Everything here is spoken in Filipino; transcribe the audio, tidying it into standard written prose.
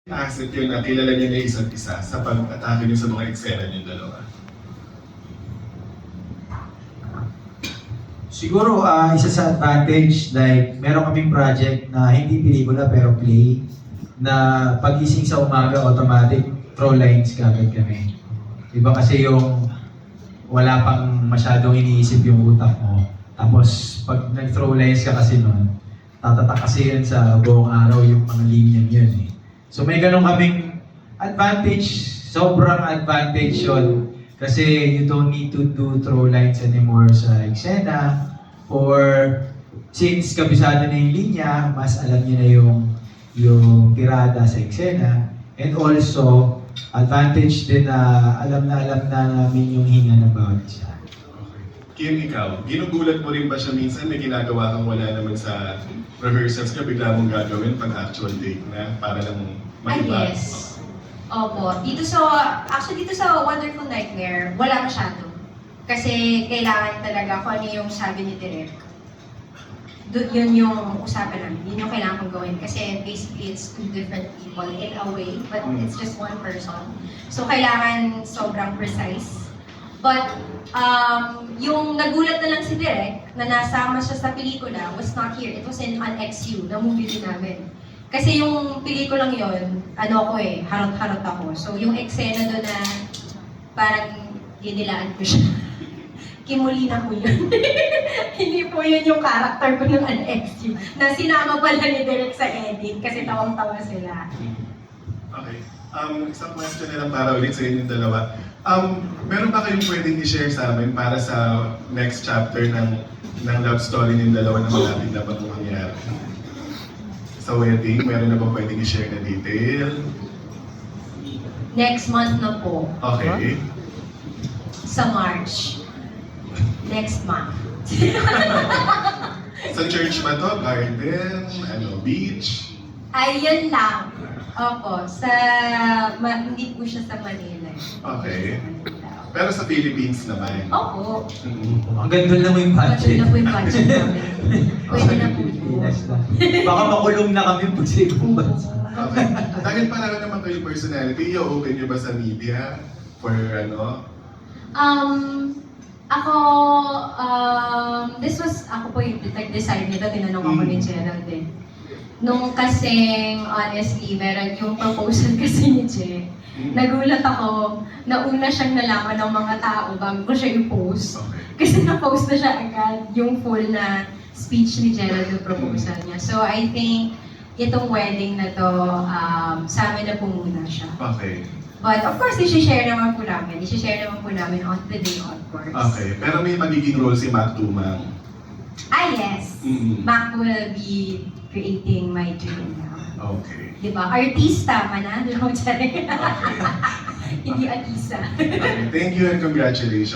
Asset yun na kilala niyo na isa't isa sa pag-atake niyo sa mga eksena niyo dalawa. Siguro, isa sa advantage, like, meron kaming project na hindi pelikula pero play, na pagising sa umaga, automatic, throw lines kagad kami. Iba kasi yung wala pang masyadong iniisip yung utak mo. Tapos, pag nag-throw lines ka kasi nun, tatatak kasi yun sa buong araw yung mga linya yun eh. So may ganun kaming advantage, sobrang advantage yun. Kasi you don't need to do throw lines anymore sa eksena. Or since kabisado na yung linya, mas alam niyo na yung tirada sa eksena. And also, advantage din na alam na namin yung hinga ng bawat isa. Kim, ikaw, ginugulat mo rin ba siya minsan may ginagawa kang wala naman sa rehearsals ka, bigla mong gagawin pag actual take na para lang maiba? Yes. Opo. Dito sa Wonderful Nightmare, wala masyado. Kasi kailangan talaga kung ano yung sabi ni Direk. Yun yung usapan namin. Yun yung kailangan kong gawin. Kasi basically, it's two different people in a way, but it's just one person. So kailangan sobrang precise. But yung nagulat na lang si Direk na nasama siya sa pelikula was not here. It was in an XU, na movie din namin. Kasi yung pelikulang yon, harot-harot ako. So yung eksena doon na parang dinilaan ko siya. Kimulina ko yun. Hindi po yun yung character ko ng an XU. Na sinama pala ni Direk sa edit kasi tawang-tawa sila. Okay. Isang question na lang para ulit sa inyong dalawa. Meron ba kayong pwedeng i-share sa amin para sa next chapter ng love story ng dalawa na malapit na bang mangyari? Sa wedding, meron na ba pwedeng i-share na detail? Next month na po. Okay. Sa March. Next month. Sa church ba to? Garden? Beach? Ayun lang. Opo, hindi po siya sa Manila. Okay. Pero sa Philippines naman? Opo. Ang ganda na mo yung budget. Pwede na po yung budget namin. Pwede na po. Pilipinas na. Baka makulong na kami pag sa ibang bansa. Okay. Dahil parang naman kayo personality, i-open nyo ba sa media? For Ako po yung nag-decide nito, tinanong ako ni Gerald eh. Nung kasing, honestly, meron yung proposal kasi ni Che. Nagulat ako na una siyang nalaman ng mga tao bago ko siya i-post. Okay. Kasi na-post na siya agad yung full na speech ni Gerald yung proposal niya. So I think itong wedding na to, sa amin na po muna siya. Okay. But of course, i-share naman po namin. I-share naman po namin on the day, of course. Okay. Pero may magiging role si Mac Tumang. Yes. Mm-hmm. Mac will be creating my dream now. Okay. Diba? Artista, manalo. Okay. Hindi artista. Okay. Thank you and congratulations.